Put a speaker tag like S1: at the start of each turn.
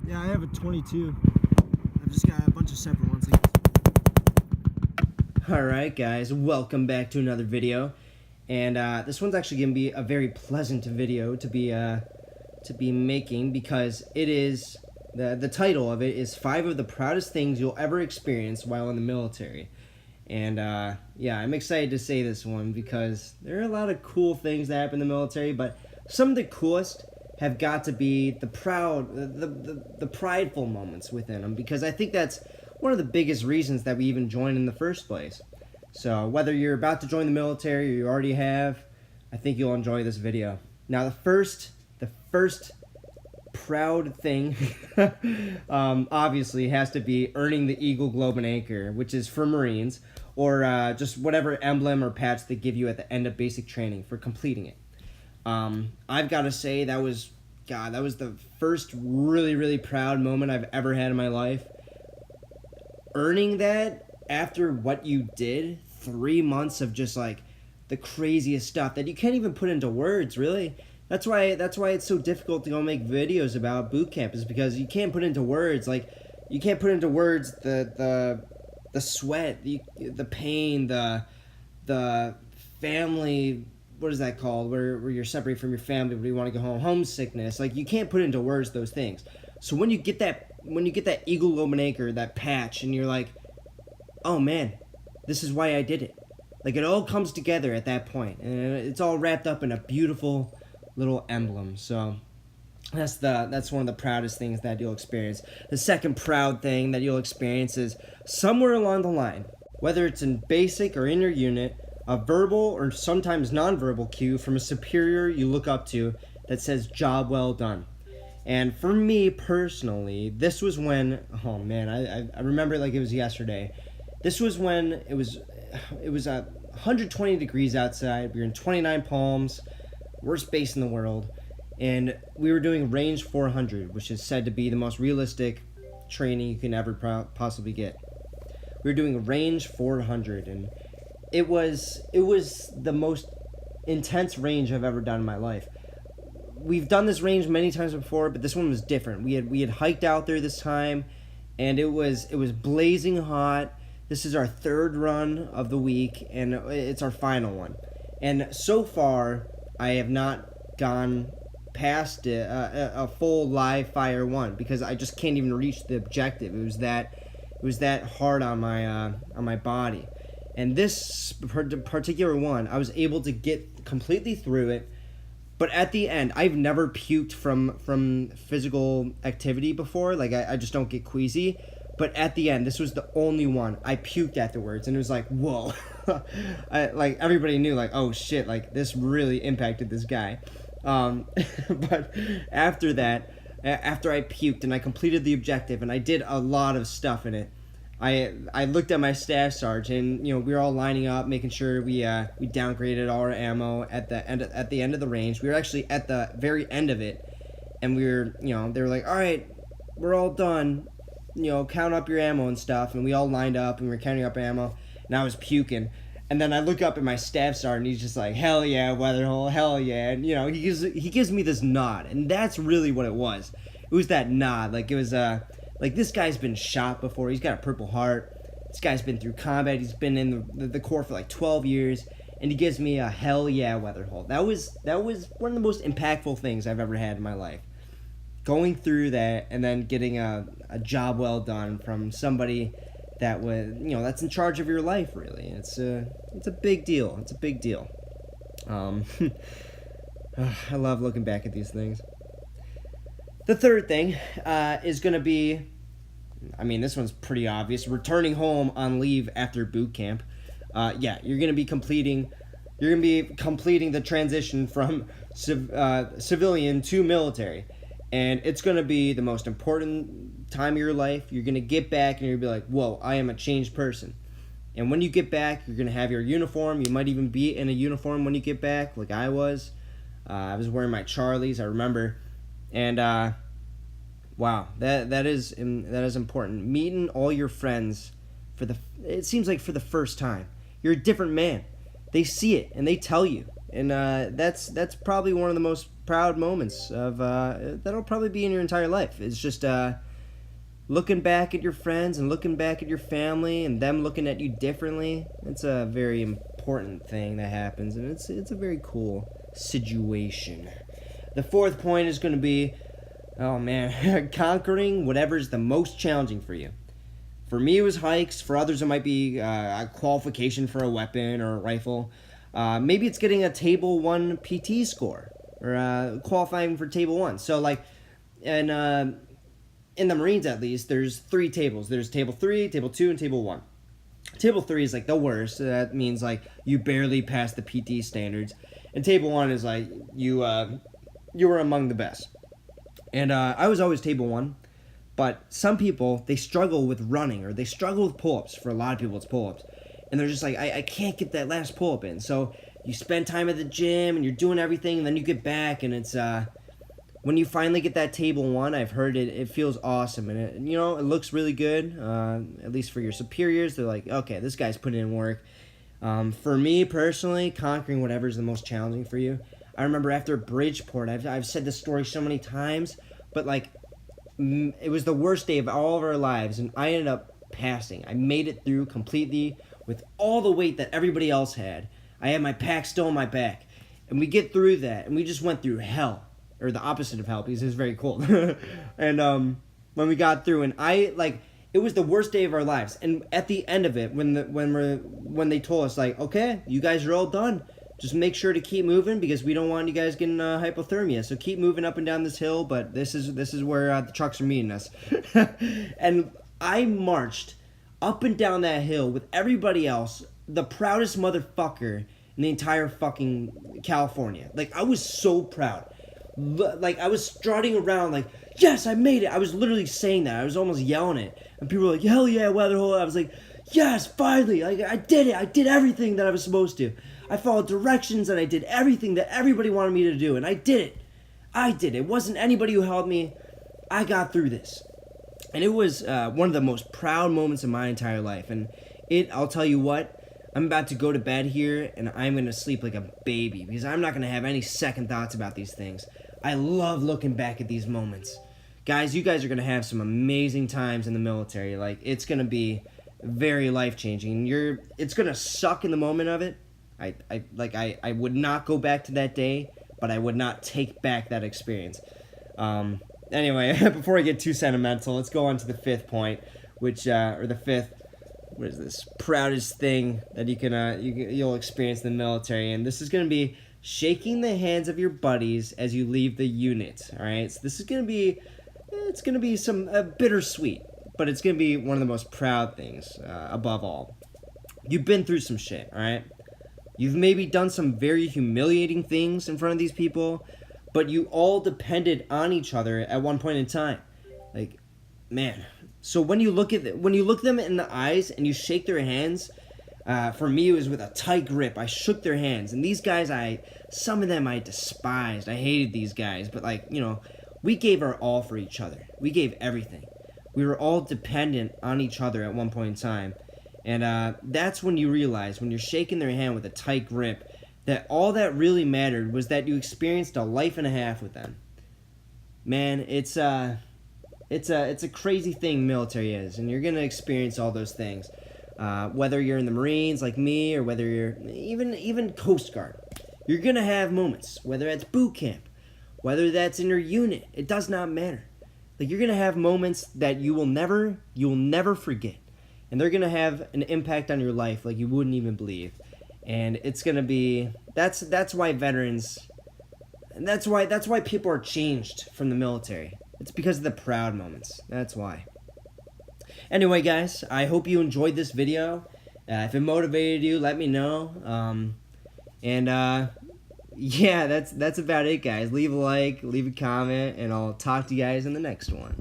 S1: Yeah, I have a 22. I've just got a bunch of separate ones.
S2: Alright guys, welcome back to another video. And this one's actually going to be a very pleasant video to be making, because it is, the title of it is 5 of the proudest things you'll ever experience while in the military. And yeah, I'm excited to say this one because there are a lot of cool things that happen in the military, but some of the coolest have got to be the prideful moments within them, because I think that's one of the biggest reasons that we even joined in the first place. So whether you're about to join the military or you already have, I think you'll enjoy this video. Now the first proud thing obviously has to be earning the Eagle Globe and Anchor, which is for Marines, or just whatever emblem or patch they give you at the end of basic training for completing it. I've got to say that was the first really proud moment I've ever had in my life. Earning that after what you did, 3 months of just like the craziest stuff that you can't even put into words, really. That's why it's so difficult to go make videos about boot camp, is because you can't put into words, like you can't put into words the sweat, the pain, the family, what is that called, where you're separated from your family but you want to go home, homesickness. Like, you can't put into words those things. So when you get that Eagle Globe and Anchor, that patch, and you're like, oh man, this is why I did it. Like, it all comes together at that point, and it's all wrapped up in a beautiful little emblem. So that's one of the proudest things that you'll experience. The second proud thing that you'll experience is somewhere along the line, whether it's in basic or in your unit, a verbal or sometimes nonverbal cue from a superior you look up to that says job well done. And for me personally, this was when, oh man, I remember it like it was yesterday. This was when it was 120 degrees outside. We were in 29 Palms, worst base in the world, and we were doing range 400, which is said to be the most realistic training you can ever possibly get. We were doing range 400, and it was the most intense range I've ever done in my life. We've done this range many times before, but this one was different. We had hiked out there this time, and it was blazing hot. This is our third run of the week, and it's our final one. And so far, I have not gone past a full live fire one, because I just can't even reach the objective. It was that hard on my body. And this particular one, I was able to get completely through it. But at the end, I've never puked from physical activity before. Like, I just don't get queasy. But at the end, this was the only one I puked afterwards, and it was like, whoa. Like, everybody knew, like, oh shit, like, this really impacted this guy. But after that, after I puked and I completed the objective, and I did a lot of stuff in it, I looked at my staff sergeant, and we were all lining up, making sure we downgraded all our ammo at the end of the range. We were actually at the very end of it, and we were, they were like, all right, we're all done, count up your ammo and stuff, and we all lined up and we were counting up ammo, and I was puking. And then I look up at my staff sergeant, and he's just like, hell yeah, Weatherhole, hell yeah. And he gives me this nod, and that's really what it was. It was that nod. Like, it was like, this guy's been shot before. He's got a Purple Heart. This guy's been through combat. He's been in the Corps for like 12 years, and he gives me a hell yeah, Weatherhole. That was one of the most impactful things I've ever had in my life. Going through that and then getting a job well done from somebody that was, that's in charge of your life, really. It's a big deal. It's a big deal. I love looking back at these things. The third thing is going to be, this one's pretty obvious, returning home on leave after boot camp. Yeah, you're going to be completing the transition from civilian to military. And it's going to be the most important time of your life. You're going to get back and you're going to be like, whoa, I am a changed person. And when you get back, you're going to have your uniform. You might even be in a uniform when you get back, like I was. I was wearing my Charlies, I remember. And wow, that is important. Meeting all your friends it seems like for the first time. You're a different man. They see it and they tell you. And that's probably one of the most proud moments of that'll probably be in your entire life. It's just looking back at your friends and looking back at your family and them looking at you differently. It's a very important thing that happens, and it's a very cool situation. The fourth point is going to be, oh man, conquering whatever's the most challenging for you. For me, it was hikes. For others, it might be a qualification for a weapon or a rifle. Maybe it's getting a Table 1 PT score or qualifying for Table 1. So, like, and in the Marines, at least, there's 3 tables. There's Table 3, Table 2, and Table 1. Table 3 is, like, the worst. So that means, like, you barely pass the PT standards. And Table 1 is, like, you were among the best. And I was always Table 1. But some people, they struggle with running, or they struggle with pull-ups. For a lot of people, it's pull-ups. And they're just like, I can't get that last pull-up in. So you spend time at the gym, and you're doing everything, and then you get back, and it's, when you finally get that Table 1, I've heard it feels awesome. And, it looks really good, at least for your superiors. They're like, okay, this guy's putting in work. For me, personally, conquering whatever is the most challenging for you. I remember after Bridgeport, I've said this story so many times, but, like, it was the worst day of all of our lives, and I ended up passing. I made it through completely with all the weight that everybody else had. I had my pack still on my back, and we get through that, and we just went through hell, or the opposite of hell, because it was very cold. And when we got through, and it was the worst day of our lives. And at the end of it, when they told us, like, okay, you guys are all done. Just make sure to keep moving, because we don't want you guys getting hypothermia. So keep moving up and down this hill, but this is where the trucks are meeting us. And I marched up and down that hill with everybody else, the proudest motherfucker in the entire fucking California. Like, I was so proud. Like, I was strutting around like, yes, I made it. I was literally saying that. I was almost yelling it. And people were like, hell yeah, Weatherhole. I was like, yes, finally. Like, I did it. I did everything that I was supposed to. I followed directions, and I did everything that everybody wanted me to do, and I did it. I did it. It wasn't anybody who helped me. I got through this. And it was one of the most proud moments of my entire life. And I'll tell you what, I'm about to go to bed here, and I'm going to sleep like a baby, because I'm not going to have any second thoughts about these things. I love looking back at these moments. Guys, you guys are going to have some amazing times in the military. Like, it's going to be very life-changing. It's going to suck in the moment of it. I would not go back to that day, but I would not take back that experience. Anyway, before I get too sentimental, let's go on to the fifth point, which or the fifth, what is this, proudest thing that you'll experience in the military, and this is gonna be shaking the hands of your buddies as you leave the unit. All right, so this is gonna be some bittersweet, but it's gonna be one of the most proud things above all. You've been through some shit, all right. You've maybe done some very humiliating things in front of these people, but you all depended on each other at one point in time. Like, man. So when you look them in the eyes and you shake their hands, for me it was with a tight grip. I shook their hands, and these guys, some of them I despised. I hated these guys, but we gave our all for each other. We gave everything. We were all dependent on each other at one point in time. And that's when you realize, when you're shaking their hand with a tight grip, that all that really mattered was that you experienced a life and a half with them. Man, it's a crazy thing military is, and you're gonna experience all those things. Whether you're in the Marines like me, or whether you're even Coast Guard, you're gonna have moments. Whether that's boot camp, whether that's in your unit, it does not matter. Like, you're gonna have moments that you will never forget. And they're going to have an impact on your life like you wouldn't even believe. And it's going to be, that's why veterans, and that's why people are changed from the military. It's because of the proud moments. That's why. Anyway, guys, I hope you enjoyed this video. If it motivated you, let me know. Yeah, that's about it, guys. Leave a like, leave a comment, and I'll talk to you guys in the next one.